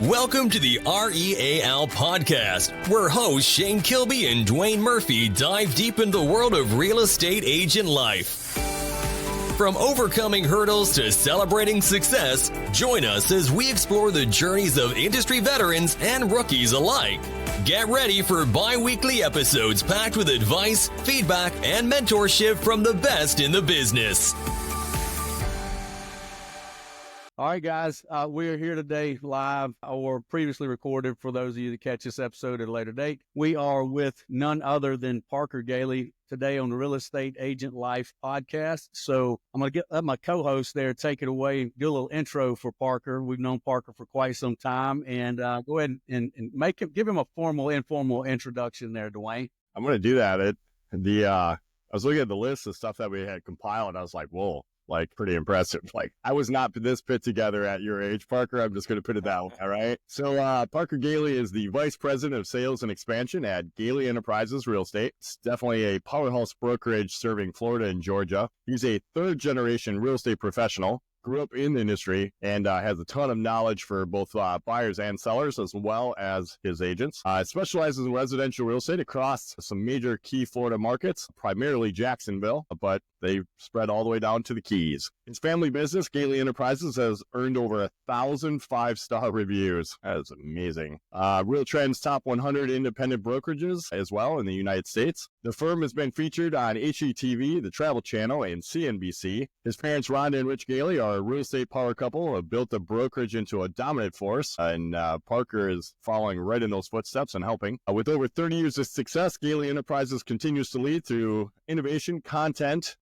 Welcome to the R.E.A.L Podcast, where hosts Shane Kilby and Duane Murphy dive deep into the world of real estate agent life. From overcoming hurdles to celebrating success, join us as we explore the journeys of industry veterans and rookies alike. Get ready for bi-weekly episodes packed with advice, feedback, and mentorship from the best in the business. All right, guys, we are here today live or previously recorded for those of you that catch this episode at a later date. We are with none other than Parker Gailey today on the Real Estate Agent Life Podcast. So I'm going to let my co-host there take it away, do a little intro for Parker. We've known Parker for quite some time, and go ahead and give him a informal introduction there, Duane. I'm going to do that. I was looking at the list of stuff that we had compiled, and I was like, whoa. Like, pretty impressive. Like, I was not this put together at your age, Parker. I'm just going to put it that way, all right? So, Parker Gailey is the Vice President of Sales and Expansion at Gailey Enterprises Real Estate. It's definitely a powerhouse brokerage serving Florida and Georgia. He's a third-generation real estate professional, grew up in the industry, and has a ton of knowledge for both buyers and sellers, as well as his agents. Specializes in residential real estate across some major key Florida markets, primarily Jacksonville, but they spread all the way down to the Keys. His family business, Gailey Enterprises, has earned over 1,000 five-star reviews. That is amazing. Real Trend's top 100 independent brokerages as well in the United States. The firm has been featured on HGTV, the Travel Channel, and CNBC. His parents, Rhonda and Rich Gailey, are a real estate power couple who have built the brokerage into a dominant force, and Parker is following right in those footsteps and helping. With over 30 years of success, Gailey Enterprises continues to lead through innovation, content,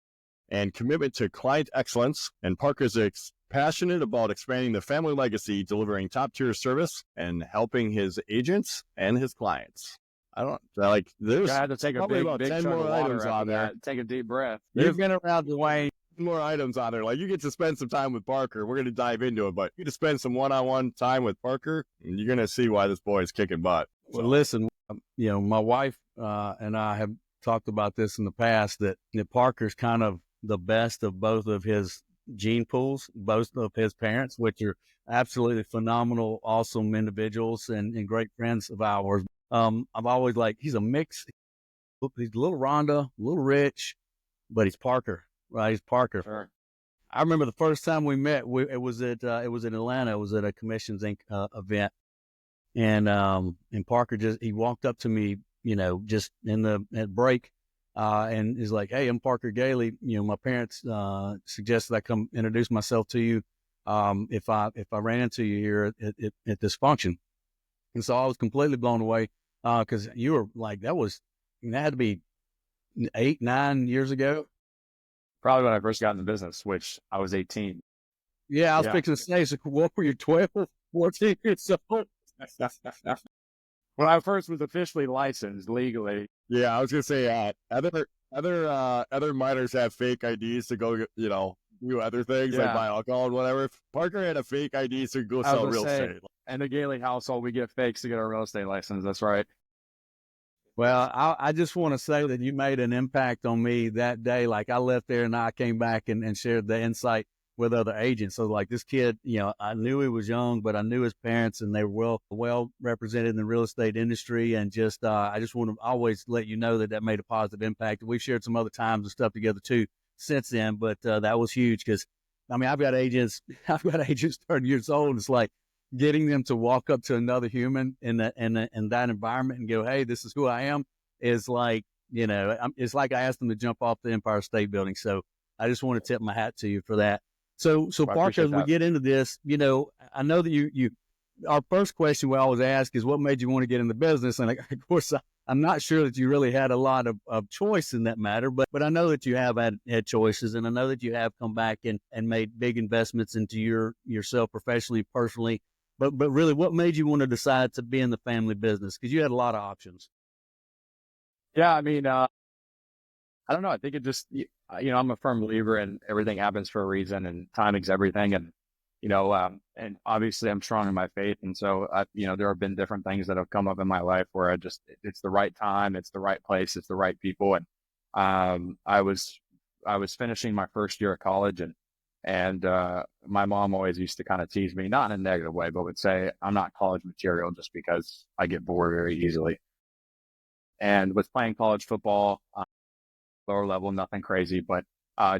and commitment to client excellence. And Parker's passionate about expanding the family legacy, delivering top-tier service, and helping his agents and his clients. I don't like. There's I had to take probably about 10 more items on there. Take a deep breath. You've been around, Duane. More items on there. Like, you get to spend some time with Parker. We're going to dive into it, but you get to spend some one-on-one time with Parker, and you're going to see why this boy is kicking butt. So. Well, listen, my wife and I have talked about this in the past, that Parker's kind of the best of both of his gene pools, both of his parents, which are absolutely phenomenal, awesome individuals and great friends of ours. I'm always like, he's a mix. He's a little Rhonda, a little Rich, but he's Parker, right? He's Parker. Sure. I remember the first time we met, it was in Atlanta. It was at a Commissions Inc. Event. And Parker he walked up to me, just at break, and he's like, "Hey, I'm Parker Gailey. My parents suggested I come introduce myself to you if I ran into you here at this function." And so I was completely blown away because you were like, that had to be 8-9 years ago. Probably when I first got in the business, which I was 18. Yeah, I was fixing to say, so what were you, 12, 14 years old? When I first was officially licensed legally. Yeah, I was gonna say other minors have fake IDs to go, do other things like buy alcohol and whatever. Parker had a fake ID to go sell real estate. And the Gailey household, we get fakes to get our real estate license. That's right. Well, I just want to say that you made an impact on me that day. Like, I left there and I came back and shared the insight with other agents. So like, this kid, I knew he was young, but I knew his parents and they were well represented in the real estate industry. And just, I just want to always let you know that made a positive impact. We've shared some other times and stuff together too since then, but that was huge because, I've got agents 30 years old. It's like getting them to walk up to another human in that environment and go, "Hey, this is who I am," is like, it's like I asked them to jump off the Empire State Building. So I just want to tip my hat to you for that. So Parker, as we get into this, I know that our first question we always ask is, what made you want to get in the business? And of course, I'm not sure that you really had a lot of choice in that matter, but I know that you have had choices, and I know that you have come back and made big investments into yourself professionally, personally. But really, what made you want to decide to be in the family business? Because you had a lot of options. Yeah, I don't know. I think it just, I'm a firm believer in everything happens for a reason, and timing's everything. And, and obviously I'm strong in my faith. And so, there have been different things that have come up in my life where it's the right time, it's the right place, it's the right people. And I was finishing my first year of college, and And my mom always used to kind of tease me, not in a negative way, but would say, I'm not college material just because I get bored very easily. And with playing college football, lower level, nothing crazy, but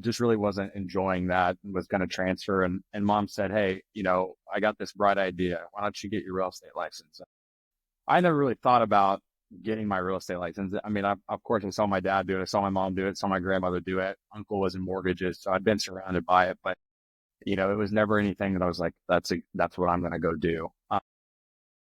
just really wasn't enjoying that and was going to transfer. And mom said, hey, I got this bright idea. Why don't you get your real estate license? I never really thought about getting my real estate license. I mean, of course, I saw my dad do it. I saw my mom do it. Saw my grandmother do it. Uncle was in mortgages. So I'd been surrounded by it, but it was never anything that I was like, that's what I'm going to go do.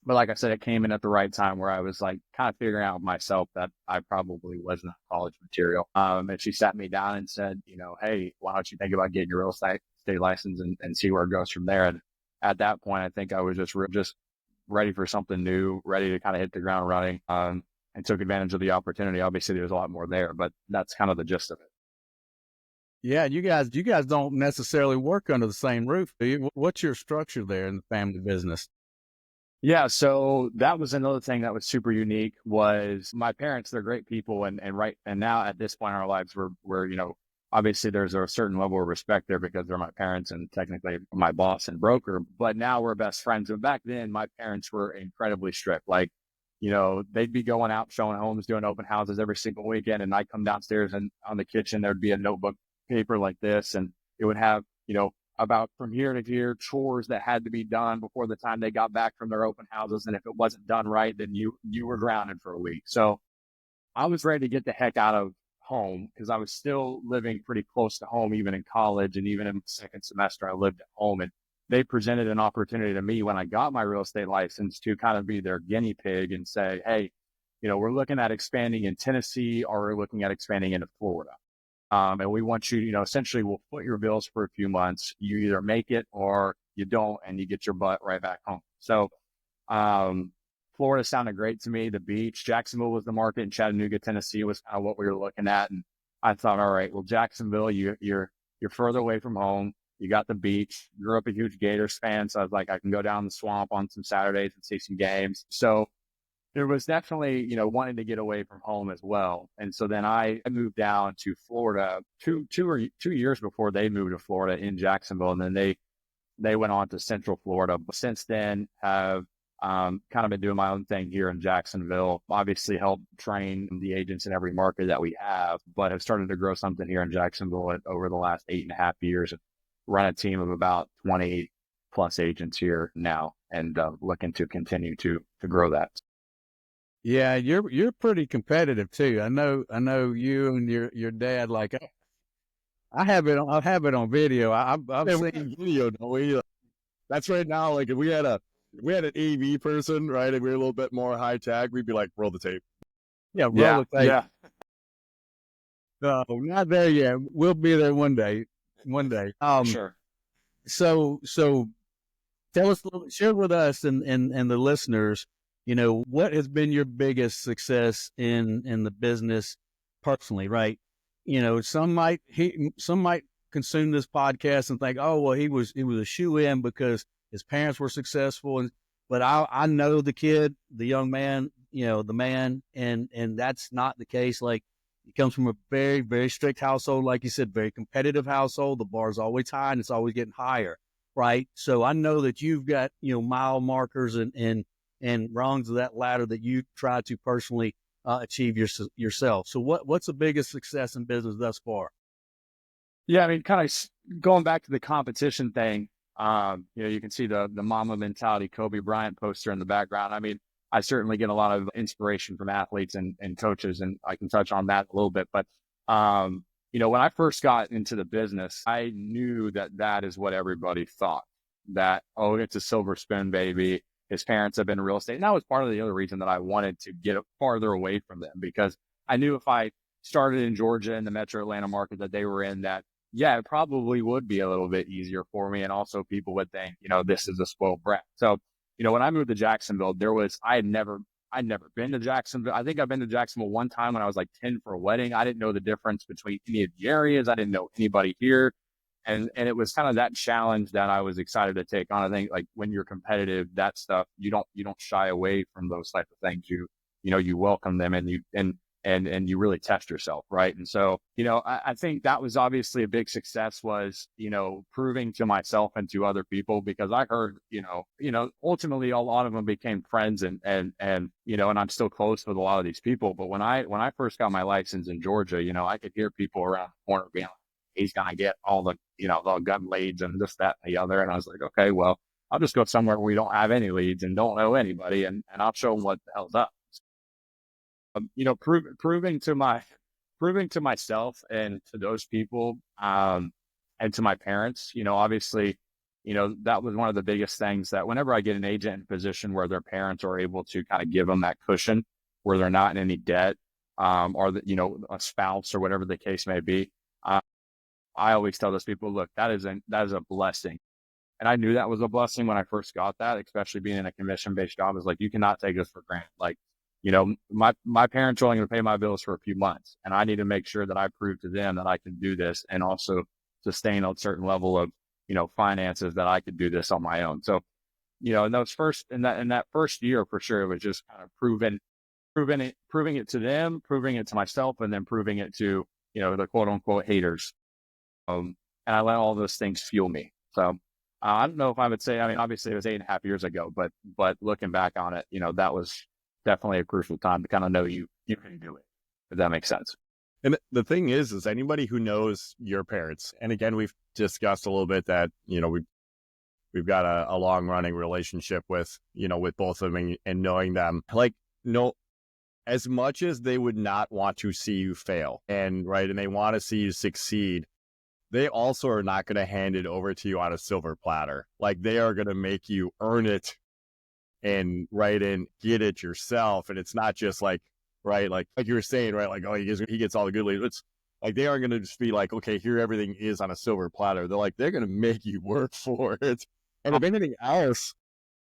But like I said, it came in at the right time where I was like kind of figuring out myself that I probably was not college material. And she sat me down and said, hey, why don't you think about getting your real estate license and see where it goes from there. And at that point, I think I was just ready for something new, ready to kind of hit the ground running, and took advantage of the opportunity. Obviously, there's a lot more there, but that's kind of the gist of it. Yeah, you guys don't necessarily work under the same roof, do you? What's your structure there in the family business? Yeah, so that was another thing that was super unique was my parents, they're great people. And now at this point in our lives, we're obviously there's a certain level of respect there because they're my parents and technically my boss and broker, but now we're best friends. And back then my parents were incredibly strict. Like, they'd be going out, showing homes, doing open houses every single weekend. And I'd come downstairs and on the kitchen, there'd be a notebook paper like this. And it would have, about from here to here chores that had to be done before the time they got back from their open houses. And if it wasn't done right, then you were grounded for a week. So I was ready to get the heck out of home because I was still living pretty close to home, even in college. And even in the second semester, I lived at home. And they presented an opportunity to me when I got my real estate license to kind of be their guinea pig and say, hey, we're looking at expanding in Tennessee or we're looking at expanding into Florida. And we want you, essentially we'll foot your bills for a few months. You either make it or you don't, and you get your butt right back home. So, Florida sounded great to me. The beach, Jacksonville was the market, and Chattanooga, Tennessee was kind of what we were looking at. And I thought, all right, well, Jacksonville, you're further away from home. You got the beach. Grew up a huge Gators fan, so I was like, I can go down the swamp on some Saturdays and see some games. So there was definitely, wanting to get away from home as well. And so then I moved down to Florida 2 years before they moved to Florida in Jacksonville. And then they went on to Central Florida. But since then have kind of been doing my own thing here in Jacksonville, obviously helped train the agents in every market that we have, but have started to grow something here in Jacksonville over the last 8.5 years, and run a team of about 20 plus agents here now, and looking to continue to grow that. Yeah, you're pretty competitive too. I know you and your dad. Like I have it on video. I've seen video. Don't we? That's right now. Like if we had an AV person, right, and we were a little bit more high tech, we'd be like, roll the tape. Yeah, roll the tape. Yeah. No, not there yet. We'll be there one day. Sure. So tell us, share with us and the listeners, what has been your biggest success in the business personally, right? Some might consume this podcast and think, oh, well, he was a shoe-in because his parents were successful. But I know the kid, the young man, the man, and that's not the case. Like, he comes from a very, very strict household. Like you said, very competitive household. The bar's always high and it's always getting higher, right? So I know that you've got, mile markers and rungs of that ladder that you try to personally achieve yourself. So what's the biggest success in business thus far? Yeah, I mean, kind of going back to the competition thing, you can see the mama mentality Kobe Bryant poster in the background. I mean, I certainly get a lot of inspiration from athletes and coaches, and I can touch on that a little bit. But, when I first got into the business, I knew that is what everybody thought, that, oh, it's a silver spoon, baby. His parents have been in real estate. And that was part of the other reason that I wanted to get farther away from them, because I knew if I started in Georgia in the metro Atlanta market that they were in, that, yeah, it probably would be a little bit easier for me. And also people would think, this is a spoiled brat. So, when I moved to Jacksonville, I'd never been to Jacksonville. I think I've been to Jacksonville one time when I was like 10 for a wedding. I didn't know the difference between any of the areas. I didn't know anybody here. And it was kind of that challenge that I was excited to take on. I think, like, when you're competitive, that stuff, you don't shy away from those type of things. You welcome them, and and you really test yourself. Right. And so, I think that was obviously a big success was, proving to myself and to other people, because I heard, ultimately a lot of them became friends and I'm still close with a lot of these people. But when I first got my license in Georgia, I could hear people around the corner being like, he's going to get all the, the gun leads and this, that, and the other. And I was like, okay, well, I'll just go somewhere where we don't have any leads and don't know anybody, and I'll show them what the hell's up. Proving to myself and to those people, and to my parents, obviously, that was one of the biggest things, that whenever I get an agent in a position where their parents are able to kind of give them that cushion where they're not in any debt, or a spouse or whatever the case may be. I always tell those people, look, that is a blessing. And I knew that was a blessing when I first got that, especially being in a commission-based job. Is like, you cannot take this for granted. Like, my parents are only going to pay my bills for a few months, and I need to make sure that I prove to them that I can do this, and also sustain a certain level of, finances, that I could do this on my own. So, in that first year, for sure, it was just kind of proving it to them, proving it to myself, and then proving it to, the quote unquote haters. And I let all those things fuel me. So I don't know if I would say, obviously it was 8.5 years ago, but looking back on it, that was definitely a crucial time to kind of know you can do it, if that makes sense. And the thing is anybody who knows your parents, and again, we've discussed a little bit that, we've got a long running relationship with both of them, and knowing them, like, as much as they would not want to see you fail and they want to see you succeed, they also are not going to hand it over to you on a silver platter. Like, they are going to make you earn it and get it yourself. And it's not just like you were saying, like, oh, he gets all the good leads. It's like, they aren't going to just be like, okay, here everything is on a silver platter. They're going to make you work for it. And if anything else,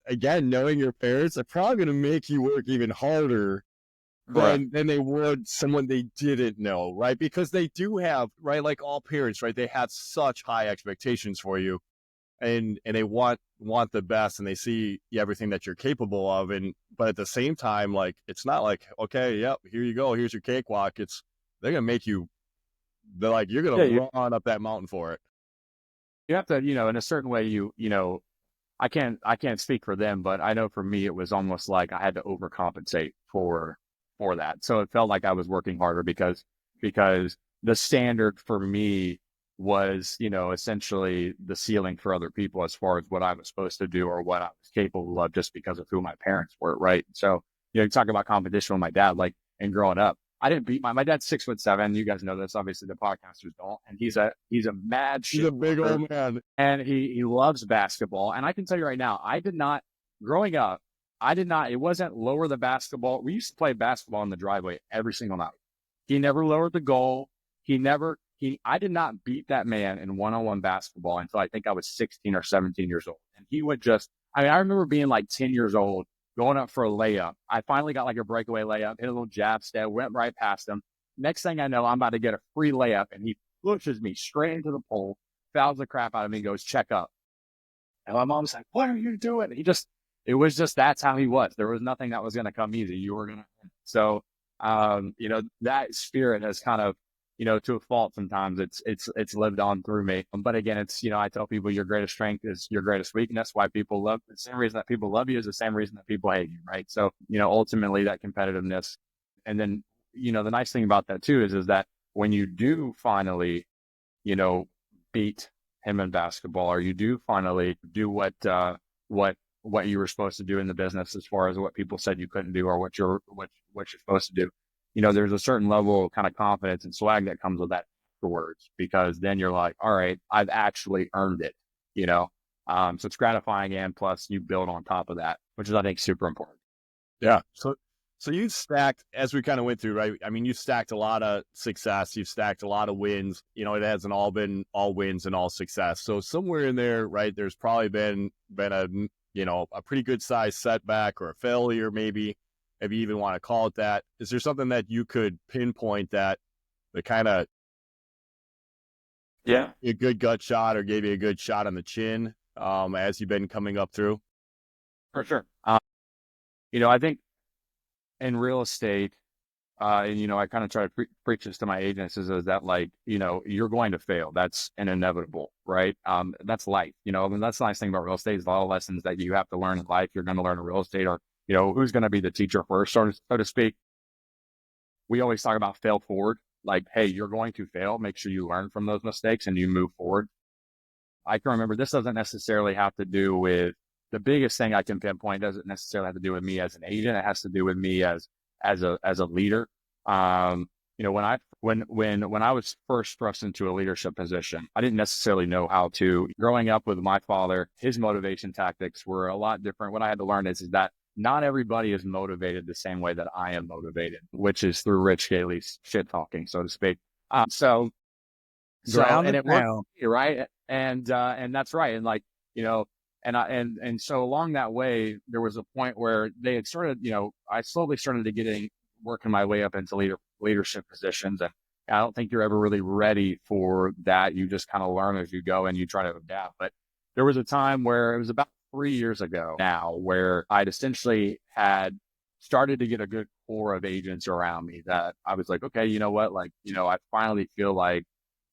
again, knowing your parents, they're probably going to make you work even harder than they would someone they didn't know, right? Because they do have, like all parents, they have such high expectations for you, and they want the best, and they see everything that you're capable of. But at the same time, like, it's not like, okay, yep, here you go, here's your cakewalk. They're gonna make you. They're like, you're gonna run up that mountain for it. You have to, in a certain way, I can't speak for them, but I know for me, it was almost like I had to overcompensate for that. So it felt like I was working harder because the standard for me was, essentially the ceiling for other people as far as what I was supposed to do or what I was capable of, just because of who my parents were. Right. So, you talk about competition with my dad, like, and growing up, I didn't beat my dad's 6'7". You guys know this, obviously the podcasters don't. And he's a mad shit. He's a big old man. And he loves basketball. And I can tell you right now, growing up, it wasn't lower the basketball. We used to play basketball in the driveway every single night. He never lowered the goal. I did not beat that man in one-on-one basketball until I think I was 16 or 17 years old. And he would I remember being like 10 years old, going up for a layup. I finally got like a breakaway layup, hit a little jab step, went right past him. Next thing I know, I'm about to get a free layup, and he pushes me straight into the pole, fouls the crap out of me, and goes, check up. And my mom's like, what are you doing? It was just, that's how he was. There was nothing that was going to come easy. You were going to. So, that spirit has kind of, to a fault sometimes, it's lived on through me. But again, it's, I tell people your greatest strength is your greatest weakness. Why people the same reason that people love you is the same reason that people hate you. Right. So, ultimately that competitiveness. And then, the nice thing about that too is that when you do finally, beat him in basketball, or you do finally do what you were supposed to do in the business, as far as what people said you couldn't do, or what you're supposed to do, there's a certain level of kind of confidence and swag that comes with that afterwards, because then you're like, all right, I've actually earned it, so it's gratifying, and plus you build on top of that, which is, I think, super important. Yeah. So you stacked, as we kind of went through, right? I mean, you stacked a lot of success, you've stacked a lot of wins. It hasn't all been all wins and all success. So somewhere in there, right, there's probably been a pretty good size setback or a failure, maybe, if you even want to call it that. Is there something that you could pinpoint that kind of a good gut shot, or gave you a good shot on the chin as you've been coming up through? For sure. I think in real estate, and, I kind of try to preach this to my agents is that like, you're going to fail. That's an inevitable, right? That's life, I mean, that's the nice thing about real estate is a lot of lessons that you have to learn in life. You're going to learn in real estate or, who's going to be the teacher first, so to speak. We always talk about fail forward. Like, hey, you're going to fail. Make sure you learn from those mistakes and you move forward. I can remember this doesn't necessarily have to do with the biggest thing I can pinpoint doesn't necessarily have to do with me as an agent. It has to do with me as a leader. When I was first thrust into a leadership position, I didn't necessarily know how to. Growing up with my father, his motivation tactics were a lot different. What I had to learn is that not everybody is motivated the same way that I am motivated, which is through Rich Gailey's shit talking, so to speak. So and it worked, right? And that's right. And like, and so along that way, there was a point where they had started, I slowly started to working my way up into leadership positions. And I don't think you're ever really ready for that. You just kind of learn as you go and you try to adapt. But there was a time where it was about 3 years ago now where I'd essentially had started to get a good core of agents around me that I was like, okay, you know what? Like, I finally feel like,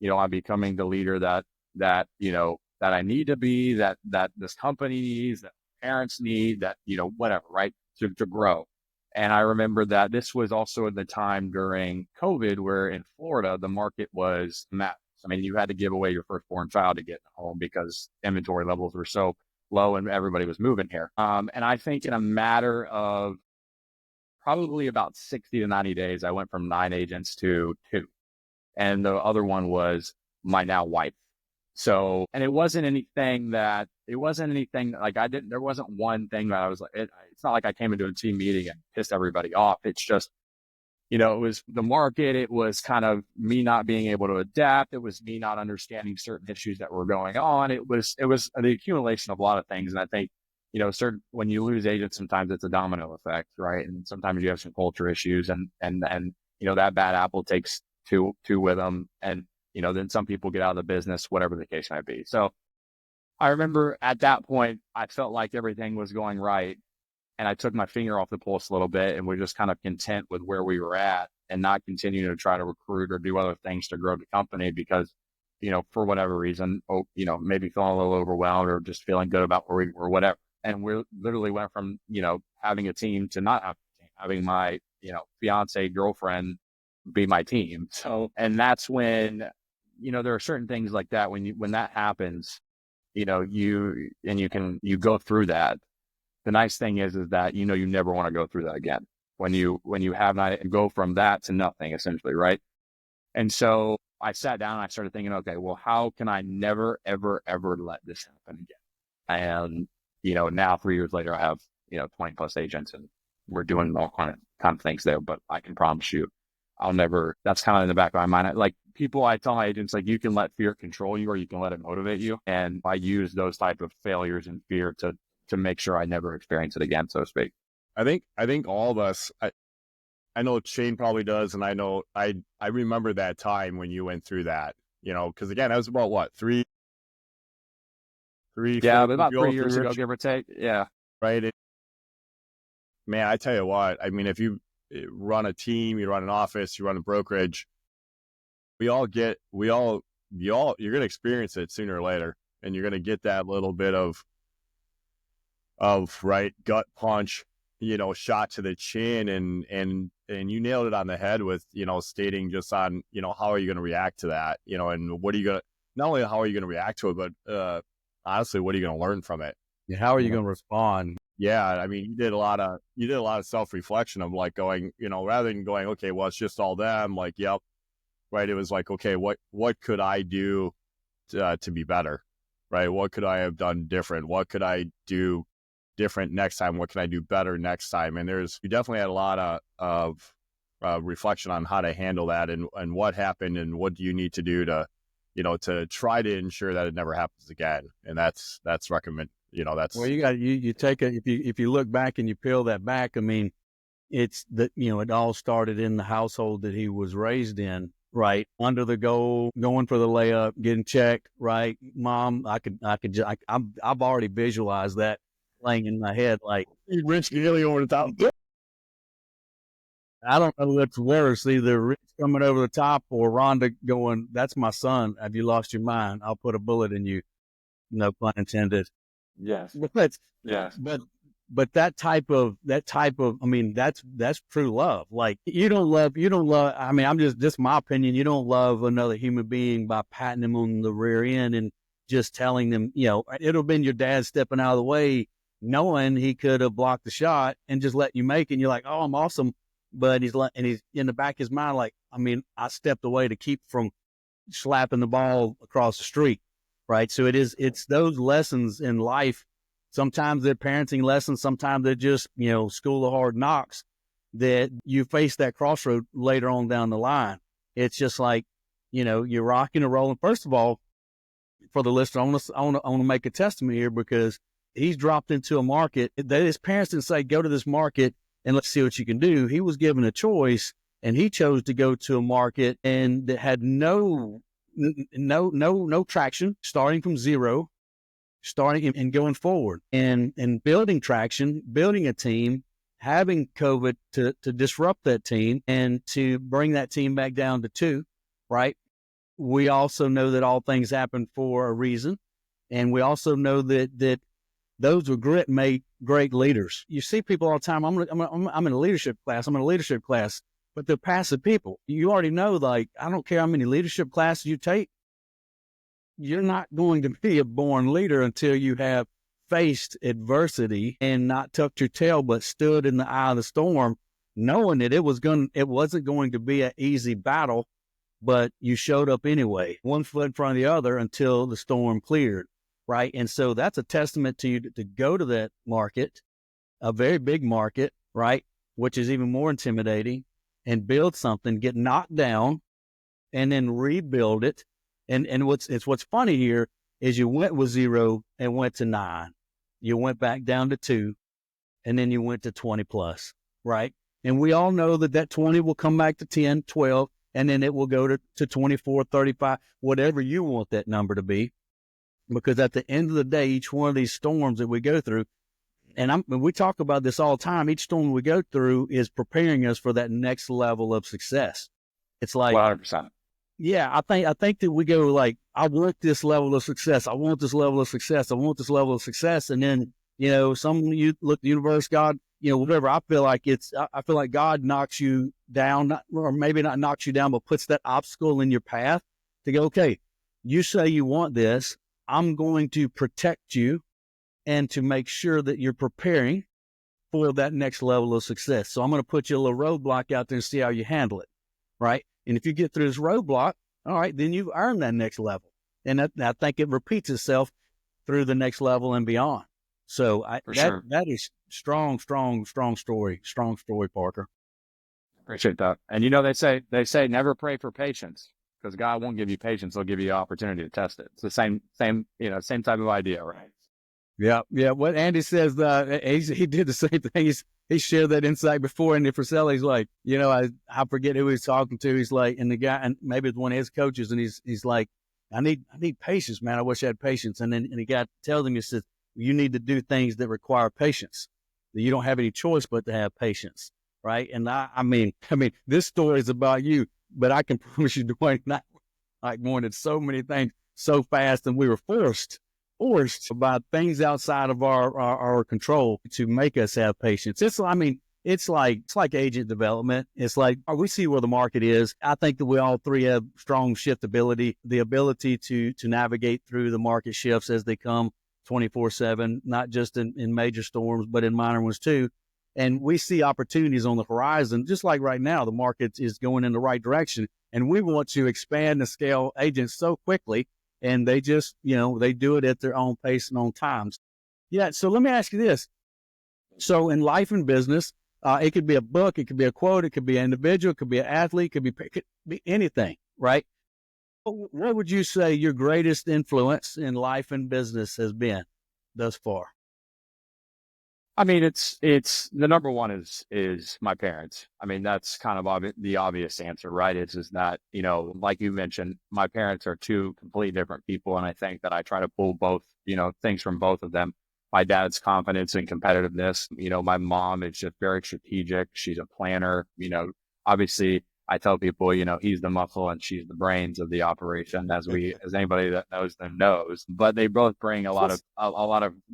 I'm becoming the leader that I need to be, that this company needs, that parents need, that, whatever, right? To grow. And I remember that this was also at the time during COVID where in Florida, the market was massive. I mean, you had to give away your firstborn child to get home because inventory levels were so low and everybody was moving here. And I think in a matter of probably about 60 to 90 days, I went from 9 agents to 2. And the other one was my now wife. So, and it wasn't anything like there wasn't one thing that I was like, it's not like I came into a team meeting and pissed everybody off. It's just, it was the market. It was kind of me not being able to adapt. It was me not understanding certain issues that were going on. It was the accumulation of a lot of things. And I think, when you lose agents, sometimes it's a domino effect, right? And sometimes you have some culture issues and that bad apple takes two with them. And, then some people get out of the business, whatever the case might be. So I remember at that point, I felt like everything was going right. And I took my finger off the pulse a little bit and we're just kind of content with where we were at and not continue to try to recruit or do other things to grow the company because, for whatever reason, maybe feeling a little overwhelmed or just feeling good about where we were, whatever. And we literally went from, having a team to not having my, fiance, girlfriend be my team. So, and that's when, there are certain things like that when that happens, you go through that. The nice thing is that, you never want to go through that again when you have not go from that to nothing essentially. Right. And so I sat down and I started thinking, okay, well, how can I never, ever, ever let this happen again? And, now 3 years later, I have, 20 plus agents and we're doing all kind of things there, but I can promise you, that's kind of in the back of my mind. I tell my agents, like, you can let fear control you or you can let it motivate you. And I use those type of failures and fear to make sure I never experience it again, so to speak. I think all of us, I know Shane probably does. And I know I remember that time when you went through that, because again, that was about what, three, about 3 years ago, give or take. Yeah. Right. Man, I tell you what, I mean, if you run a team, you run an office, you run a brokerage, you're going to experience it sooner or later. And you're going to get that little bit of right gut punch, shot to the chin and you nailed it on the head with, stating just on, how are you going to react to that, and what are you going to, not only how are you going to react to it, but honestly, what are you going to learn from it? Yeah, how are you going to respond? Yeah. I mean, you did a lot of self-reflection of like going, rather than going, okay, well, it's just all them, like, yep. Right. It was like, okay, what could I do to be better? Right. What could I have done different? What could I do different next time? What can I do better next time? And we definitely had a lot of reflection on how to handle that and what happened and what do you need to do to try to ensure that it never happens again. And that's recommend, that's. Well, you take if you look back and you peel that back, I mean, it's that, it all started in the household that he was raised in, right? Under the goal, going for the layup, getting checked, right? Mom, I've already visualized that playing in my head, like Rich Gailey over the top. I don't know what's worse, either Rich coming over the top or Rhonda going, "That's my son. Have you lost your mind? I'll put a bullet in you." No pun intended. Yes. But Yes. but I mean, that's true love. Like you don't love. I mean, I'm just my opinion. You don't love another human being by patting them on the rear end and just telling them, it'll have been your dad stepping out of the way, knowing he could have blocked the shot and just let you make it. And you're like, "Oh, I'm awesome." But he's in the back of his mind, like, I mean, I stepped away to keep from slapping the ball across the street. Right. So it's those lessons in life. Sometimes they're parenting lessons. Sometimes they're just, school of hard knocks that you face that crossroad later on down the line. It's just like, you're rocking and rolling. First of all, for the listener, I want to make a testament here because he's dropped into a market that his parents didn't say, "Go to this market and let's see what you can do." He was given a choice and he chose to go to a market and that had no traction, starting from zero, starting and going forward and building traction, building a team, having COVID to disrupt that team and to bring that team back down to 2, right? We also know that all things happen for a reason. And we also know that those with grit make great leaders. You see people all the time. I'm in a leadership class. But they're passive people. You already know, like, I don't care how many leadership classes you take, you're not going to be a born leader until you have faced adversity and not tucked your tail, but stood in the eye of the storm, knowing that it wasn't going to be an easy battle, but you showed up anyway, one foot in front of the other until the storm cleared, right? And so that's a testament to you to go to that market, a very big market, right, which is even more intimidating, and build something, get knocked down, and then rebuild it. And what's funny here is you went with 0 and went to 9. You went back down to 2, and then you went to 20 plus, right? And we all know that 20 will come back to 10, 12, and then it will go to 24, 35, whatever you want that number to be. Because at the end of the day, each one of these storms that we go through, and we talk about this all the time, each storm we go through is preparing us for that next level of success. It's like 100%. Yeah, I think that we go like, I want this level of success. I want this level of success. I want this level of success. And then, you look the universe, God, whatever. I feel like God knocks you down, or maybe not knocks you down, but puts that obstacle in your path to go, okay, you say you want this. I'm going to protect you and to make sure that you're preparing for that next level of success. So I'm going to put you a little roadblock out there and see how you handle it. Right. And if you get through this roadblock, all right, then you've earned that next level. And I think it repeats itself through the next level and beyond. So that is strong story, Parker. Appreciate that. And they say never pray for patience, because God won't give you patience. He'll give you the opportunity to test it. It's the same type of idea, right? Yeah. What Andy says, he did the same thing. He shared that insight before, and Frizzell, he's like, I forget who he's talking to. He's like, and the guy, and maybe it's one of his coaches, and he's like, I need patience, man. I wish I had patience. And the guy tells him, he says, you need to do things that require patience. That you don't have any choice but to have patience, right? And I mean, this story is about you, but I can promise you, Duane, I wanted so many things so fast, and we were forced by things outside of our control to make us have patience. It's like agent development. It's like, we see where the market is. I think that we all three have strong shiftability, the ability to navigate through the market shifts as they come 24/7, not just in major storms, but in minor ones too. And we see opportunities on the horizon, just like right now, the market is going in the right direction. And we want to expand and scale agents so quickly. And they just, they do it at their own pace and on times. Yeah. So let me ask you this. So in life and business, it could be a book, it could be a quote, it could be an individual, it could be an athlete, it could be anything, right? What would you say your greatest influence in life and business has been thus far? I mean, it's the number one is my parents. I mean, that's kind of the obvious answer, right? Is that, like you mentioned, my parents are two completely different people. And I think that I try to pull both, things from both of them. my dad's confidence and competitiveness. My mom is just very strategic. She's a planner. Obviously I tell people, he's the muscle and she's the brains of the operation, as anybody that knows them knows. But they both bring a lot of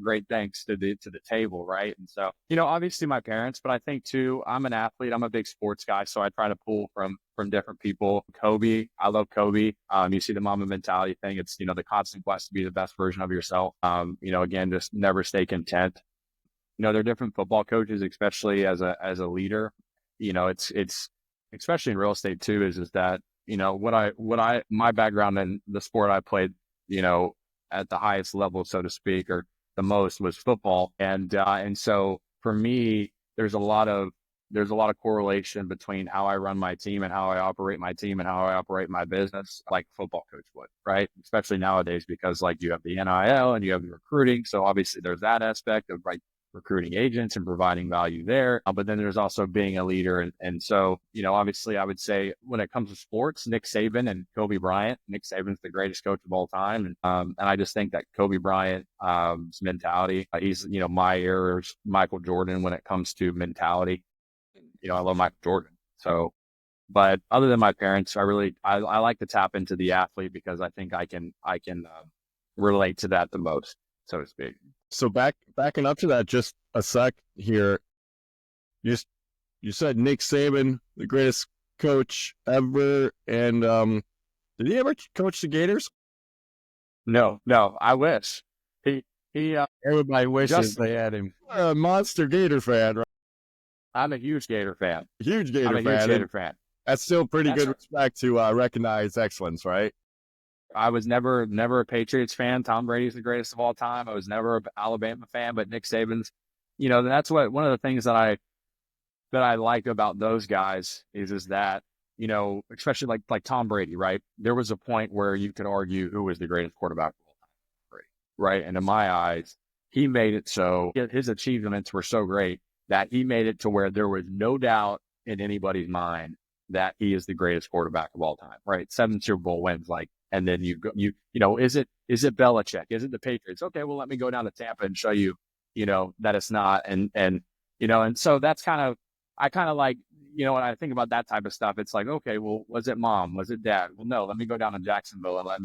great things to the table, right? And so, obviously my parents, but I think too, I'm an athlete. I'm a big sports guy, so I try to pull from different people. Kobe, I love Kobe. You see the mama mentality thing. It's the constant quest to be the best version of yourself. Again, just never stay content. There are different football coaches, especially as a leader. It's especially in real estate too, is that, my background in the sport I played, at the highest level, so to speak, or the most, was football. And so for me, there's a lot of correlation between how I run my team and how I operate my team and how I operate my business, like a football coach would, right? Especially nowadays, because like you have the NIL and you have the recruiting. So obviously there's that aspect of like recruiting agents and providing value there. But then there's also being a leader. And so, obviously I would say when it comes to sports, Nick Saban and Kobe Bryant. Nick Saban's the greatest coach of all time. And I just think that Kobe Bryant's mentality, he's, my era's Michael Jordan when it comes to mentality. I love Michael Jordan. So, but other than my parents, I like to tap into the athlete, because I think I can relate to that the most, so to speak. So backing up to that just a sec here, you said Nick Saban, the greatest coach ever, and did he ever coach the Gators? No, I wish. He Everybody wishes they had him. You're a monster Gator fan, right? I'm a huge Gator fan. Huge Gator fan. That's still pretty good respect to recognize excellence, right? I was never a Patriots fan. Tom Brady's the greatest of all time. I was never an Alabama fan, but Nick Saban's, that's one of the things that I like about those guys is that, especially like Tom Brady, right? There was a point where you could argue who was the greatest quarterback of all time, right? And in my eyes, he made it so his achievements were so great that he made it to where there was no doubt in anybody's mind that he is the greatest quarterback of all time, right? 7 Super Bowl wins, and then is it Belichick? Is it the Patriots? Okay, well, let me go down to Tampa and show you, that it's not. And so that's I kind of like, when I think about that type of stuff, it's like, okay, well, was it mom? Was it dad? Well, no, let me go down to Jacksonville and let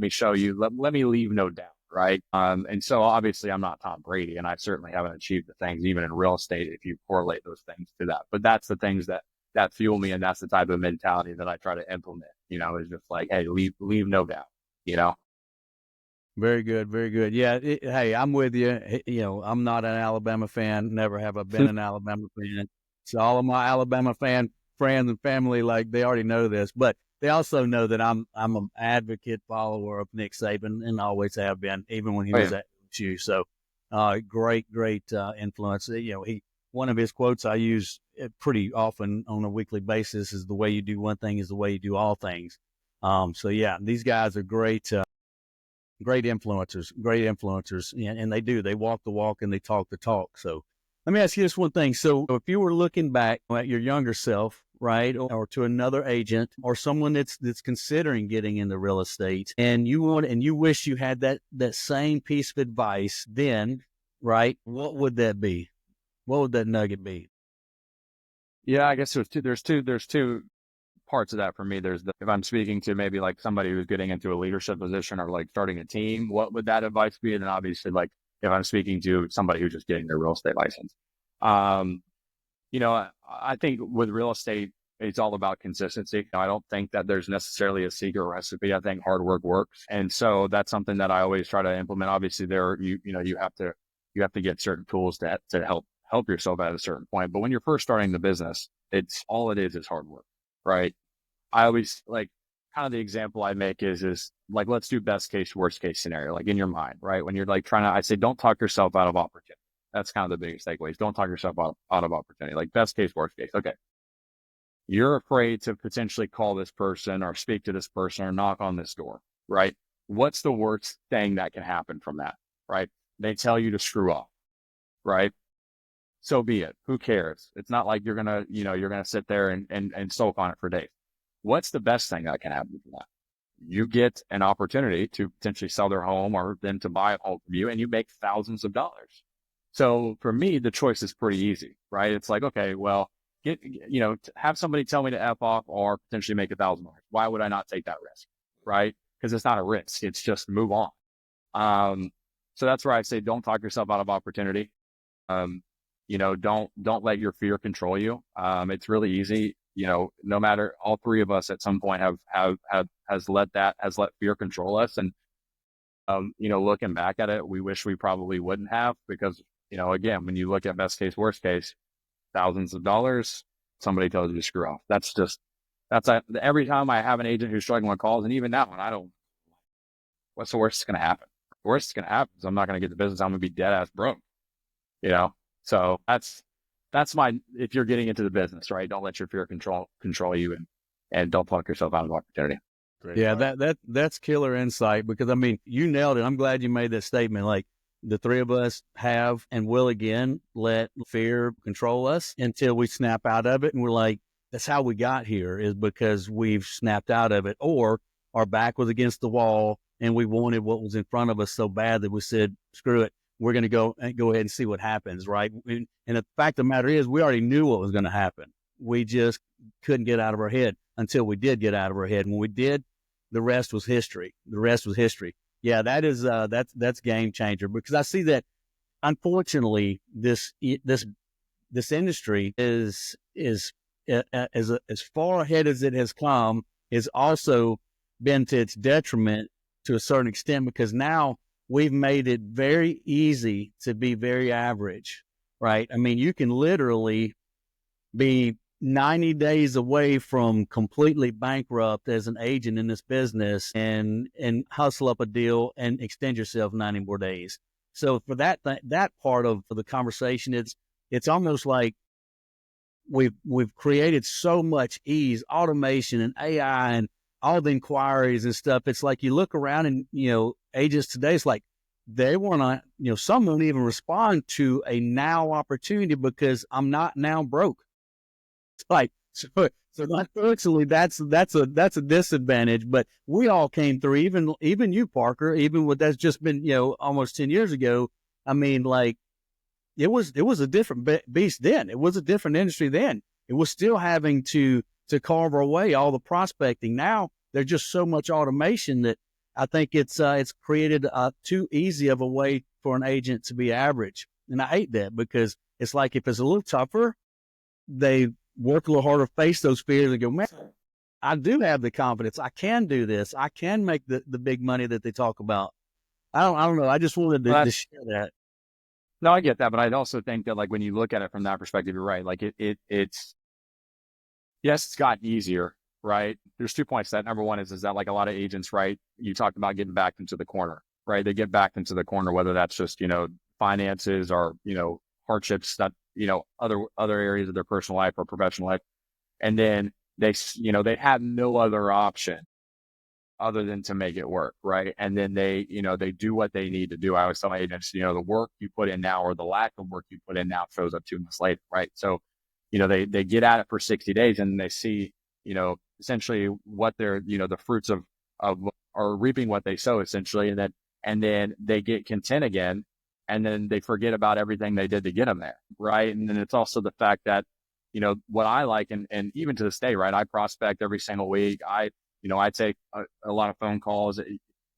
me show you, let me leave no doubt. Right. And so obviously I'm not Tom Brady, and I certainly haven't achieved the things even in real estate, if you correlate those things to that. But that's the things that fuel me. And that's the type of mentality that I try to implement, is just like, hey, leave no doubt, Very good. Very good. Yeah. Hey, I'm with you. I'm not an Alabama fan. Never have I been an Alabama fan. So all of my Alabama fan friends and family, like, they already know this, but they also know that I'm an advocate follower of Nick Saban, and always have been, even when he was at LSU. So, great influence. One of his quotes I use pretty often on a weekly basis is, "The way you do one thing is the way you do all things." So yeah, these guys are great influencers, and they walk the walk and they talk the talk. So let me ask you this one thing. So if you were looking back at your younger self, right, or to another agent or someone that's considering getting into real estate, and you wish you had that same piece of advice then, right, what would that be? What would that nugget be? Yeah, I guess there's two parts of that for me. If I'm speaking to maybe like somebody who's getting into a leadership position or like starting a team, what would that advice be? And then obviously, like, if I'm speaking to somebody who's just getting their real estate license, I think with real estate, it's all about consistency. I don't think that there's necessarily a secret recipe. I think hard work works. And so that's something that I always try to implement. Obviously you have to get certain tools to help yourself at a certain point. But when you're first starting the business, it's all it is hard work, right? I always like, kind of the example I make is like, let's do best case, worst case scenario, like in your mind, right? When you're like I say, don't talk yourself out of opportunity. That's kind of the biggest takeaways. Don't talk yourself out of opportunity. Like best case, worst case. Okay. You're afraid to potentially call this person or speak to this person or knock on this door, right? What's the worst thing that can happen from that, right? They tell you to screw off, right? So be it. Who cares? It's not like you're gonna sit there and sulk on it for days. What's the best thing that can happen from that? you get an opportunity to potentially sell their home or then to buy a home from you, and you make thousands of dollars. So for me, the choice is pretty easy, right? It's like, okay, well, have somebody tell me to F off or potentially make $1,000. Why would I not take that risk? Right? Because it's not a risk. It's just move on. So that's where I say, don't talk yourself out of opportunity. Don't let your fear control you. It's really easy. No matter, all three of us at some point has let fear control us. And, looking back at it, we wish we probably wouldn't have, because, again, when you look at best case, worst case, thousands of dollars, somebody tells you to screw off. Every time I have an agent who's struggling with calls, and even that one, what's the worst that's going to happen? The worst that's going to happen is I'm not going to get the business. I'm going to be dead ass broke, So that's if you're getting into the business, right? Don't let your fear control you, and don't talk yourself out of opportunity. Great. Yeah, that's killer insight, because I mean, you nailed it. I'm glad you made that statement. Like, the three of us have and will again let fear control us until we snap out of it. And we're like, that's how we got here, is because we've snapped out of it, or our back was against the wall and we wanted what was in front of us so bad that we said, screw it. We're going to go ahead and see what happens. Right. And the fact of the matter is, we already knew what was going to happen. We just couldn't get out of our head until we did get out of our head. When we did, the rest was history. Yeah, that is that's game changer, because I see that, unfortunately, this industry is as far ahead as it has come, is also been to its detriment to a certain extent, because now we've made it very easy to be very average, right? I mean, you can literally be 90 days away from completely bankrupt as an agent in this business and hustle up a deal and extend yourself 90 more days. So for that part of the conversation, it's almost like we've created so much ease, automation and AI and all the inquiries and stuff. It's like you look around and, agents today, it's like they want to, some won't even respond to a now opportunity because I'm not now broke. Like, so unfortunately, that's a disadvantage. But we all came through, even you, Parker, even with that's just been, almost 10 years ago. I mean, like, it was a different beast then. It was a different industry then. It was still having to carve our way, all the prospecting. Now there's just so much automation that I think it's created too easy of a way for an agent to be average. And I hate that, because it's like, if it's a little tougher, they work a little harder, face those fears, and go, man, I do have the confidence. I can do this. I can make the big money that they talk about. I don't know. I just wanted to share that. No, I get that. But I also think that, like, when you look at it from that perspective, you're right. Like, it's, yes, it's gotten easier, right? There's 2 points to that. Number one is that, like, a lot of agents, right? You talked about getting back into the corner, right? They get back into the corner, whether that's just, finances or, hardships that, other areas of their personal life or professional life. And then they have no other option other than to make it work. Right. And then they do what they need to do. I always tell my agents, the work you put in now, or the lack of work you put in now, shows up 2 months later. Right. So, they get at it for 60 days and they see, essentially what they're, the fruits of are reaping what they sow, essentially. And then they get content again. And then they forget about everything they did to get them there, right? And then it's also the fact that, what I like, and even to this day, right, I prospect every single week. I take a lot of phone calls.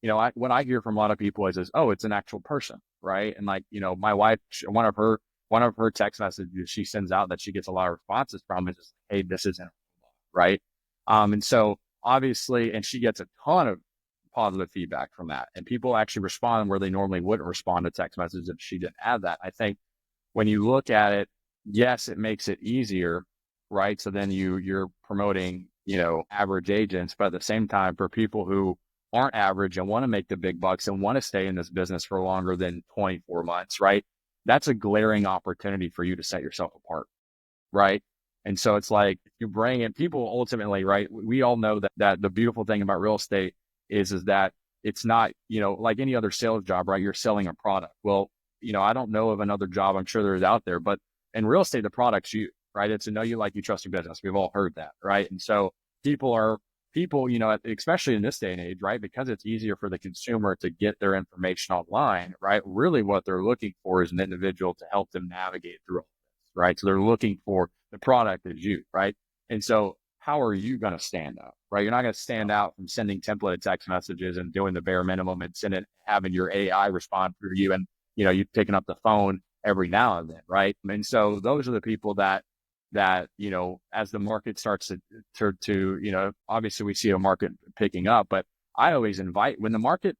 What I hear from a lot of people is, oh, it's an actual person, right? And, like, my wife, one of her text messages she sends out that she gets a lot of responses from is just, hey, this isn't right. And so obviously, and she gets a ton of positive feedback from that, and people actually respond where they normally wouldn't respond to text messages if she didn't have that. I think when you look at it, yes, it makes it easier, right? So then you're promoting, average agents, but at the same time, for people who aren't average and want to make the big bucks and want to stay in this business for longer than 24 months, right? That's a glaring opportunity for you to set yourself apart, right? And so it's like, you bring in people ultimately, right? We all know that the beautiful thing about real estate is that it's not, like any other sales job, right? You're selling a product. Well, I don't know of another job, I'm sure there's out there, but in real estate, the product's you, right? It's a know you, like you, trust your business. We've all heard that, right? And so people are people, especially in this day and age, right? Because it's easier for the consumer to get their information online, right? Really what they're looking for is an individual to help them navigate through all this, right? So they're looking for the product is you, right? And so how are you going to stand out, right? You're not going to stand out from sending templated text messages and doing the bare minimum and having your AI respond for you. And, you picking up the phone every now and then, right? And so those are the people that, as the market starts to, obviously we see a market picking up, but I always invite when the market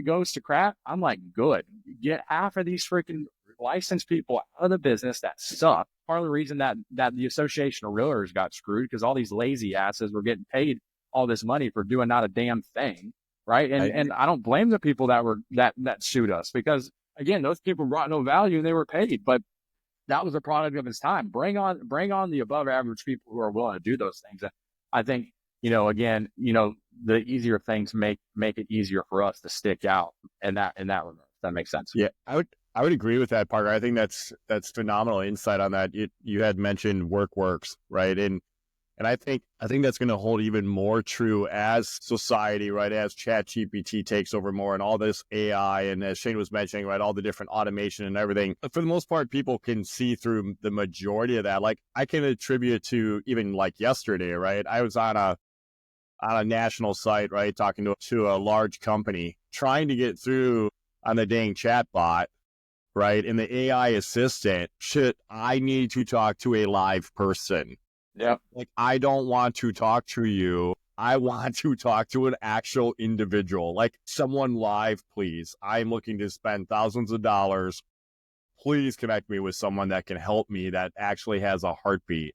goes to crap, I'm like, good, get half of these freaking licensed people out of the business that suck. Part of the reason that the Association of Realtors got screwed because all these lazy asses were getting paid all this money for doing not a damn thing. Right. And I don't blame the people that sued us, because again, those people brought no value and they were paid, but that was a product of its time. Bring on the above average people who are willing to do those things. I think, again, the easier things make it easier for us to stick out in that regard. That makes sense. Yeah, I would agree with that, Parker. I think that's phenomenal insight on that. You had mentioned works, right? And I think that's going to hold even more true as society, right? As ChatGPT takes over more and all this AI, and as Shane was mentioning, right, all the different automation and everything. For the most part, people can see through the majority of that. Like I can attribute to even like yesterday, right? I was on a national site, right, talking to a large company, trying to get through on the dang chat bot, right? And the AI assistant, I need to talk to a live person. Yeah. Like, I don't want to talk to you. I want to talk to an actual individual, like someone live, please. I'm looking to spend thousands of dollars. Please connect me with someone that can help me, that actually has a heartbeat,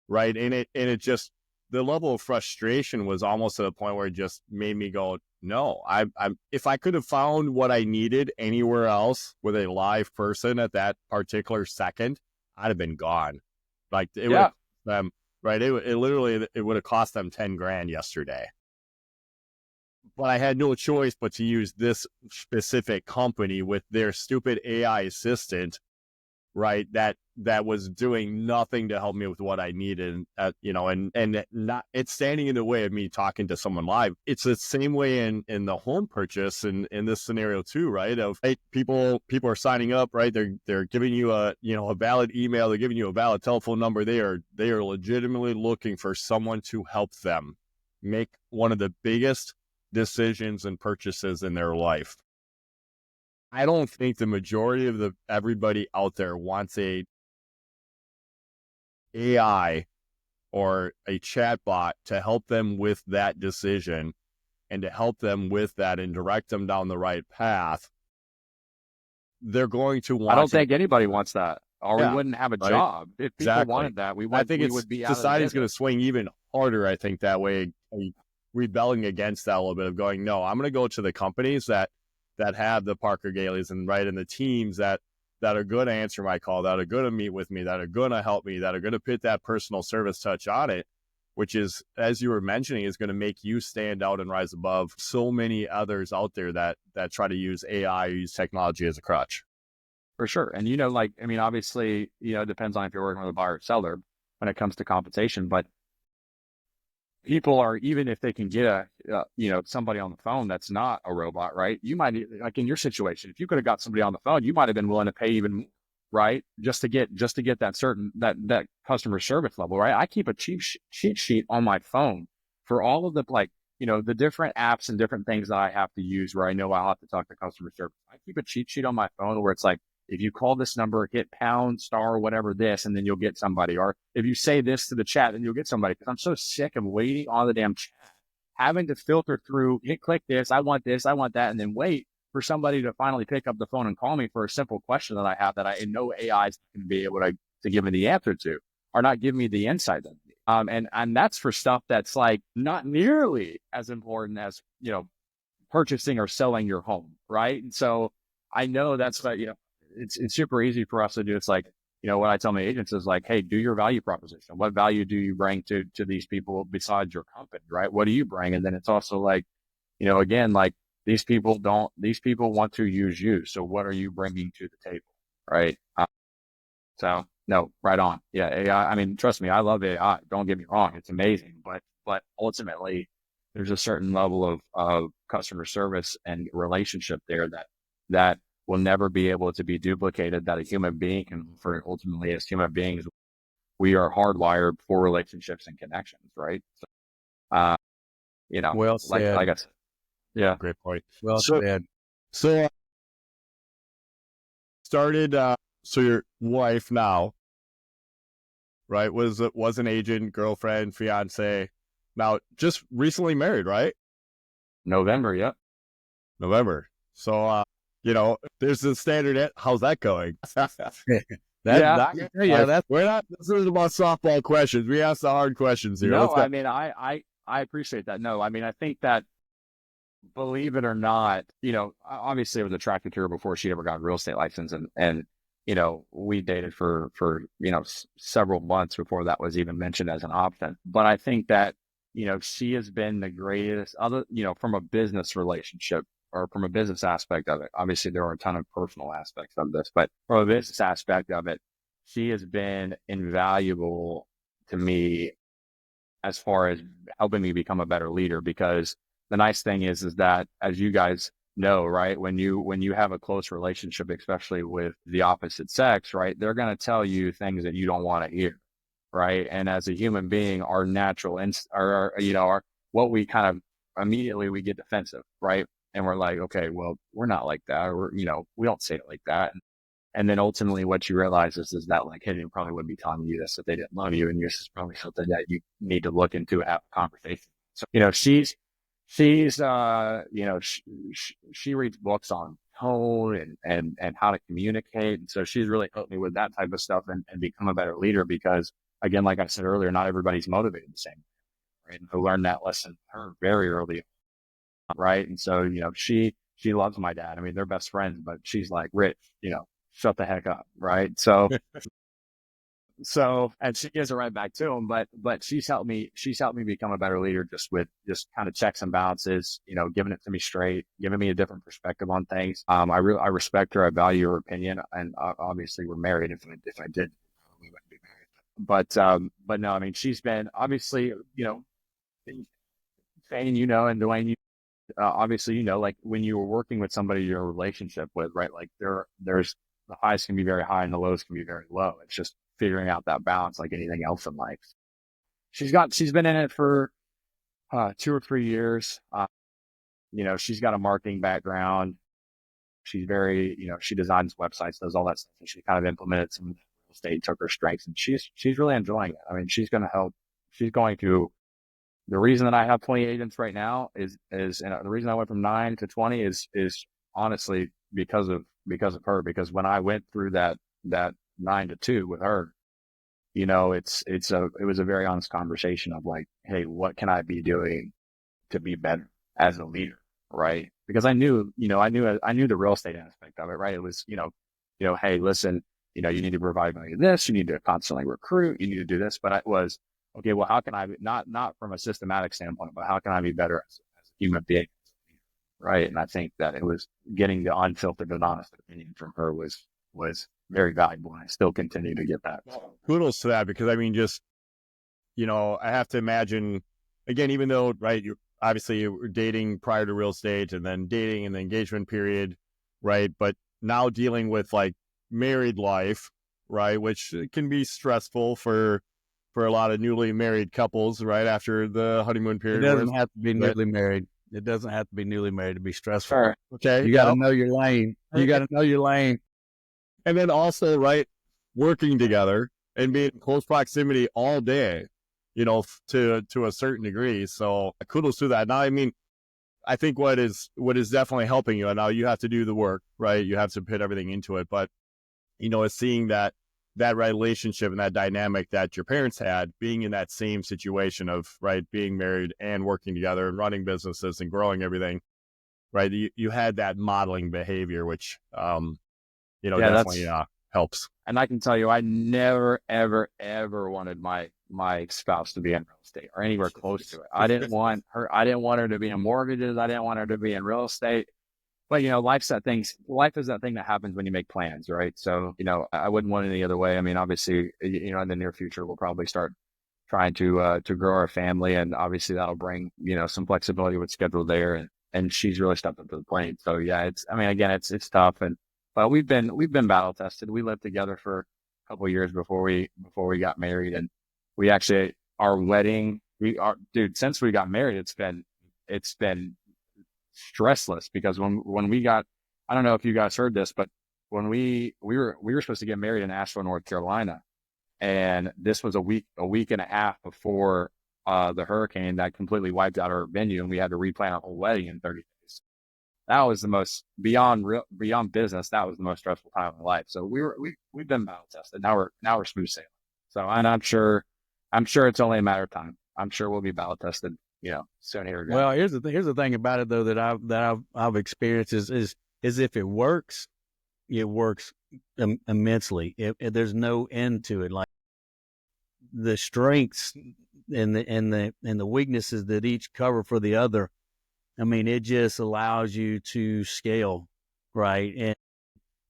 right? And it just, the level of frustration was almost to the point where it just made me go, no, I'm if I could have found what I needed anywhere else with a live person at that particular second, I'd have been gone. Like it would have them, right? It literally would have cost them 10 grand yesterday. But I had no choice but to use this specific company with their stupid AI assistant, right? That was doing nothing to help me with what I needed, and not, it's standing in the way of me talking to someone live. It's the same way in the home purchase and in this scenario too, right? Of hey, people are signing up, right? They're giving you a valid email, they're giving you a valid telephone number. They are legitimately looking for someone to help them make one of the biggest decisions and purchases in their life. I don't think the majority of everybody out there wants a AI or a chatbot to help them with that decision and to help them with that and direct them down the right path. They're going to want. I don't think anybody wants that, or we wouldn't have a job. If people wanted that, we would be. Society's going to swing even harder, I think, that way, rebelling against that a little bit of going, no, I'm going to go to the companies that have the Parker Gaileys and the teams that are going to answer my call, that are going to meet with me, that are going to help me, that are going to put that personal service touch on it, which is, as you were mentioning, is going to make you stand out and rise above so many others out there that try to use AI or use technology as a crutch. For sure. And, obviously, it depends on if you're working with a buyer or seller when it comes to compensation, but people are, even if they can get somebody on the phone that's not a robot, right? You might, like in your situation, if you could have got somebody on the phone, you might have been willing to pay even more, right? Just to get that certain, that customer service level, right? I keep a cheat sheet on my phone for all of the, the different apps and different things that I have to use where I know I'll have to talk to customer service. I keep a cheat sheet on my phone where it's like, if you call this number, hit pound, star, whatever this, and then you'll get somebody. Or if you say this to the chat, then you'll get somebody. Because I'm so sick of waiting on the damn chat, having to filter through, click this, I want that, and then wait for somebody to finally pick up the phone and call me for a simple question that I have that I know AI is going to be able to give me the answer to, or not give me the insight that I need. And that's for stuff that's like not nearly as important as, purchasing or selling your home, right? And so I know that's what, it's super easy for us to do. It's like, what I tell my agents is like, hey, do your value proposition. What value do you bring to these people besides your company, right? What do you bring? And then it's also like, again, like these people want to use you. So what are you bringing to the table, right? So no, right on. Yeah, AI. I mean, trust me, I love AI. Don't get me wrong. It's amazing, but but ultimately there's a certain level of customer service and relationship there that will never be able to be duplicated, that a human being can offer. Ultimately, as human beings, we are hardwired for relationships and connections, right? So, Well said. like I said, yeah. Great point. Well So- said. So started, so your wife now, right, was an agent, girlfriend, fiance, now just recently married, right? November, yep. November. So, there's the standard. How's that going? That's We're not, this isn't about softball questions. We ask the hard questions here. No, Let's go. I mean, I appreciate that. No, I mean, I think that, believe it or not, obviously I was attracted to her before she ever got a real estate license, and we dated for several months before that was even mentioned as an option. But I think that she has been the greatest, from a business relationship or from a business aspect of it. Obviously, there are a ton of personal aspects of this, but from a business aspect of it, she has been invaluable to me as far as helping me become a better leader. Because the nice thing is that, as you guys know, right, when you have a close relationship, especially with the opposite sex, right, they're going to tell you things that you don't want to hear, right? And as a human being, our natural what we kind of immediately we get defensive, right? And we're like, okay, well, we're not like that, or we don't say it like that. And then ultimately what you realize is that, like, hey, they probably wouldn't be telling you this if they didn't love you. And this is probably something that you need to look into and have a conversation. So, she's, she reads books on tone and how to communicate. And so she's really helped me with that type of stuff and become a better leader, because, again, like I said earlier, not everybody's motivated the same, right? And I learned that lesson from her very early, right? And so, she loves my dad. I mean, they're best friends, but she's like, Rich, shut the heck up, right? So, and she gives it right back to him. But she's helped me become a better leader, just with kind of checks and balances, giving it to me straight, giving me a different perspective on things. I respect her. I value her opinion, and obviously we're married. If I did, we wouldn't be married. But no, I mean, she's been obviously, Shane, and Duane, obviously, like when you were working with somebody you're in a relationship with, right? Like there's the highs can be very high and the lows can be very low. It's just figuring out that balance, like anything else in life. She's been in it for 2 or 3 years. She's got a marketing background. She's very, she designs websites, does all that stuff. And she kind of implemented some real estate, took her strengths, and she's really enjoying it. I mean, she's going to help. She's going to. The reason that I have 20 agents right now is the reason I went from 9 to 20 is honestly because of her. Because when I went through that 9 to 2 with her, it was a very honest conversation of like, hey, what can I be doing to be better as a leader, right? Because I knew the real estate aspect of it, right? It was, hey, listen, you need to provide value to this, you need to constantly recruit, you need to do this. But it was, okay, well, how can I be, not from a systematic standpoint, but how can I be better as a human being, right? And I think that it was getting the unfiltered and honest opinion from her was very valuable, and I still continue to get that. Kudos to that, because I mean, just, I have to imagine, again, even though, right, you were dating prior to real estate, and then dating in the engagement period, right? But now dealing with like married life, right, which can be stressful for a lot of newly married couples, right, after the honeymoon period. It doesn't have to be newly married. It doesn't have to be newly married to be stressful. Sure. Okay. You got to know your lane. You got to know your lane. And then also, right, working together and being in close proximity all day, to a certain degree. So kudos to that. Now, I mean, I think what is definitely helping you, and now you have to do the work, right? You have to put everything into it, but is seeing that relationship and that dynamic that your parents had, being in that same situation of, right, being married and working together and running businesses and growing everything, right? You had that modeling behavior, which, definitely helps. And I can tell you, I never, ever, ever wanted my spouse to be in real estate or anywhere close to it. I didn't want her to be in mortgages. I didn't want her to be in real estate. But, life is that thing that happens when you make plans, right? So, I wouldn't want it any other way. I mean, obviously, in the near future, we'll probably start trying to grow our family. And obviously that'll bring, some flexibility with schedule there. And she's really stepped up to the plate. So yeah, again, it's tough. But we've been battle tested. We lived together for a couple of years before we got married. And we actually, our wedding, since we got married, it's been stressless, because when we got, I don't know if you guys heard this, but when we were supposed to get married in Asheville, North Carolina, and this was a week and a half before the hurricane that completely wiped out our venue, and we had to replan our whole wedding in 30 days. That was the most beyond business. That was the most stressful time of my life. So we've been battle tested. Now we're smooth sailing. So, and I'm sure it's only a matter of time. I'm sure we'll be battle tested, soon here again. Well, here's the thing about it though that I've experienced is if it works immensely. There's no end to it. Like the strengths and the weaknesses that each cover for the other. I mean, it just allows you to scale, right?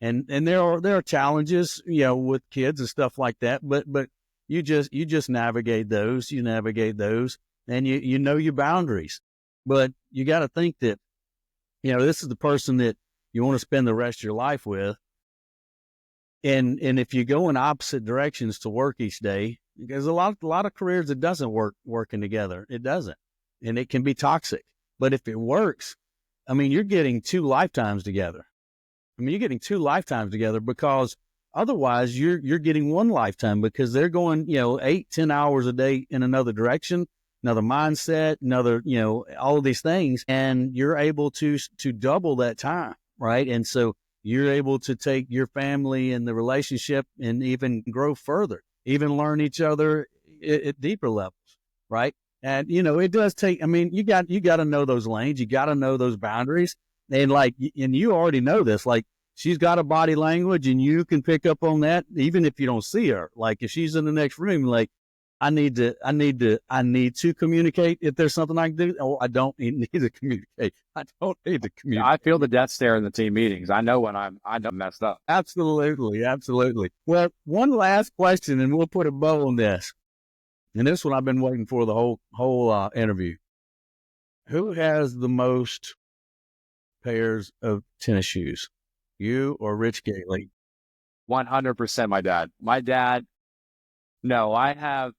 And there are challenges, with kids and stuff like that, but you just navigate those. You navigate those, and you know your boundaries. But you got to think that, this is the person that you want to spend the rest of your life with. And if you go in opposite directions to work each day, there's a lot of careers that doesn't work working together. It doesn't, and it can be toxic. But if it works, I mean, you're getting 2 lifetimes together. You're getting 2 lifetimes together, because otherwise you're getting 1 lifetime, because they're going, 8-10 hours a day in another direction, another mindset, another, all of these things. And you're able to double that time. Right. And so you're able to take your family and the relationship and even grow further, even learn each other at deeper levels. Right. And, it does take, you got to know those lanes. You got to know those boundaries. And and you already know this, like she's got a body language and you can pick up on that, even if you don't see her. Like if she's in the next room, like I need to communicate if there's something I can do. Oh, I don't need to communicate. I don't need to communicate. I feel the death stare in the team meetings. I know when I done messed up. Absolutely. Well, one last question and we'll put a bow on this. And this one I've been waiting for the whole interview. Who has the most pairs of tennis shoes, you or Rich Gailey? 100% my dad. My dad. No, I have.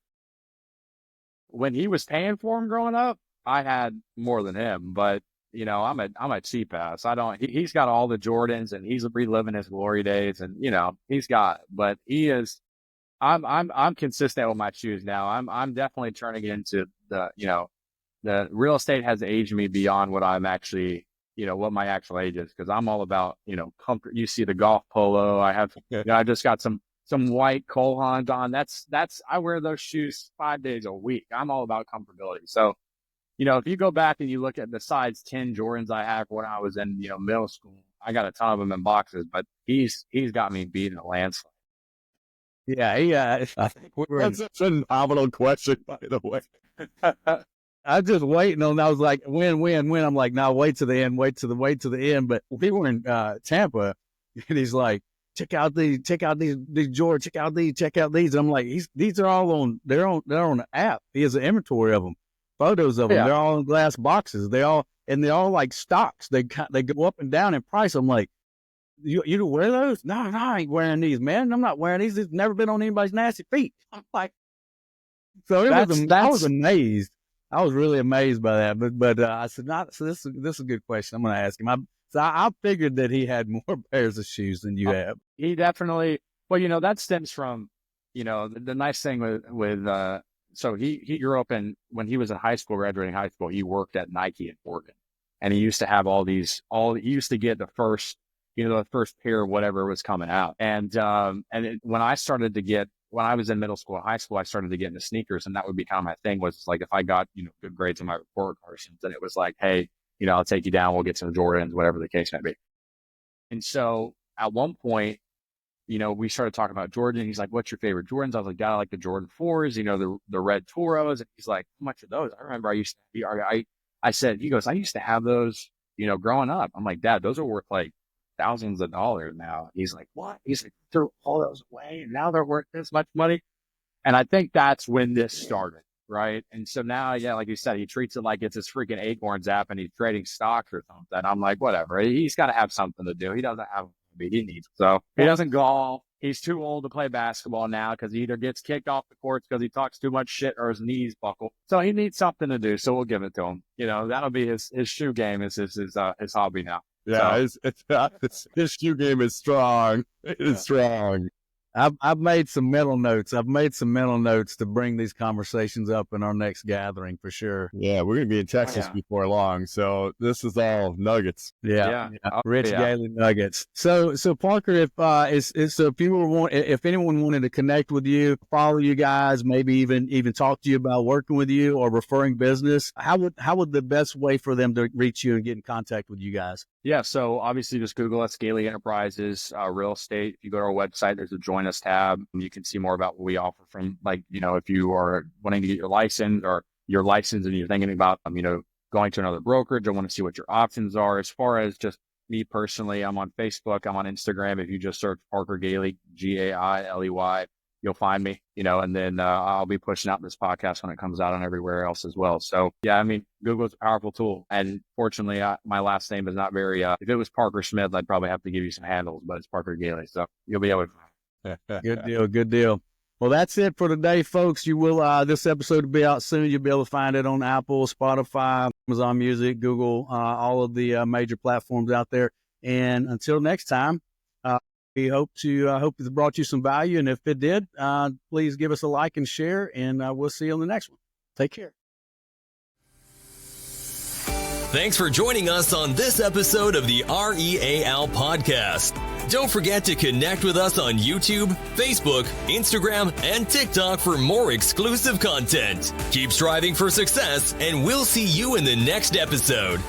When he was paying for them growing up, I had more than him. But I'm a cheap ass. I don't. He's got all the Jordans, and he's reliving his glory days, and he's got. But he is. I'm consistent with my shoes now. I'm definitely turning it into the real estate has aged me beyond what I'm actually, what my actual age is, because I'm all about, comfort. You see the golf polo. I have, I just got some white Cole Haans on. That's I wear those shoes 5 days a week. I'm all about comfortability. So, if you go back and you look at the size 10 Jordans I have when I was in, middle school, I got a ton of them in boxes, but he's got me beat in a landslide. Yeah, I think That's a phenomenal question, by the way. I was just waiting on. I was like, when. I'm like, no, wait to the end. Wait to the end. But we were in Tampa, and he's like, check out these George, check out these. And I'm like, these are all on. They're on the app. He has an inventory of them, photos of them. They're all in glass boxes. They're all like stocks. They go up and down in price. I'm like, you don't wear those? No, I ain't wearing these, man. I'm not wearing these. It's never been on anybody's nasty feet. I'm like, so I was amazed. I was really amazed by that. But I said, so this is a good question. I'm going to ask him. I figured that he had more pairs of shoes than you have. He definitely. Well, that stems from, the nice thing with so he grew up when he was in high school, graduating high school, he worked at Nike in Oregon, and he used to have he used to get the first pair of whatever was coming out. And when I was in middle school and high school, I started to get into sneakers, and that would be kind of my thing, was like, if I got, good grades in my report cards, then it was like, hey, I'll take you down. We'll get some Jordans, whatever the case may be. And so at one point, we started talking about Jordan. He's like, what's your favorite Jordans? I was like, Dad, I like the Jordan 4s, the red Toros. And he's like, how much are those? I remember I said, he goes, I used to have those, growing up. I'm like, Dad, those are worth like thousands of dollars now. He's like, what? He's like, threw all those away and now they're worth this much money. And I think that's when this started, right? And so now, yeah, like you said, he treats it like it's his freaking Acorns app and he's trading stocks or something. I'm like, whatever. He's got to have something to do. He doesn't have a hobby. He needs. So he doesn't golf. He's too old to play basketball now because he either gets kicked off the courts because he talks too much shit or his knees buckle. So he needs something to do. So we'll give it to him. You know, that'll be his shoe game is his hobby now. Yeah, So, his shoe game is strong. It is strong. I've made some mental notes. I've made some mental notes to bring these conversations up in our next gathering for sure. Yeah, we're going to be in Texas before long. So this is all nuggets. Yeah. Rich Gailey nuggets. So Parker, if anyone wanted to connect with you, follow you guys, maybe even talk to you about working with you or referring business, how would the best way for them to reach you and get in contact with you guys? Yeah, so obviously just Google us, Gailey Enterprises Real Estate. If you go to our website, there's a Join Us tab. And you can see more about what we offer from, like, you know, if you are wanting to get your license or you're licensed and you're thinking about, you know, going to another brokerage, I want to see what your options are. As far as just me personally, I'm on Facebook, I'm on Instagram. If you just search Parker Gailey, Gailey, you'll find me, you know, and then I'll be pushing out this podcast when it comes out on everywhere else as well. So yeah, I mean, Google's a powerful tool. And fortunately, my last name is not very, if it was Parker Smith, I'd probably have to give you some handles, but it's Parker Gailey. So you'll be able to. Good deal. Well, that's it for today, folks. You will, this episode will be out soon. You'll be able to find it on Apple, Spotify, Amazon Music, Google, all of the major platforms out there. And until next time, we hope it's brought you some value. And if it did, please give us a like and share, and we'll see you on the next one. Take care. Thanks for joining us on this episode of the R.E.A.L Podcast. Don't forget to connect with us on YouTube, Facebook, Instagram, and TikTok for more exclusive content. Keep striving for success, and we'll see you in the next episode.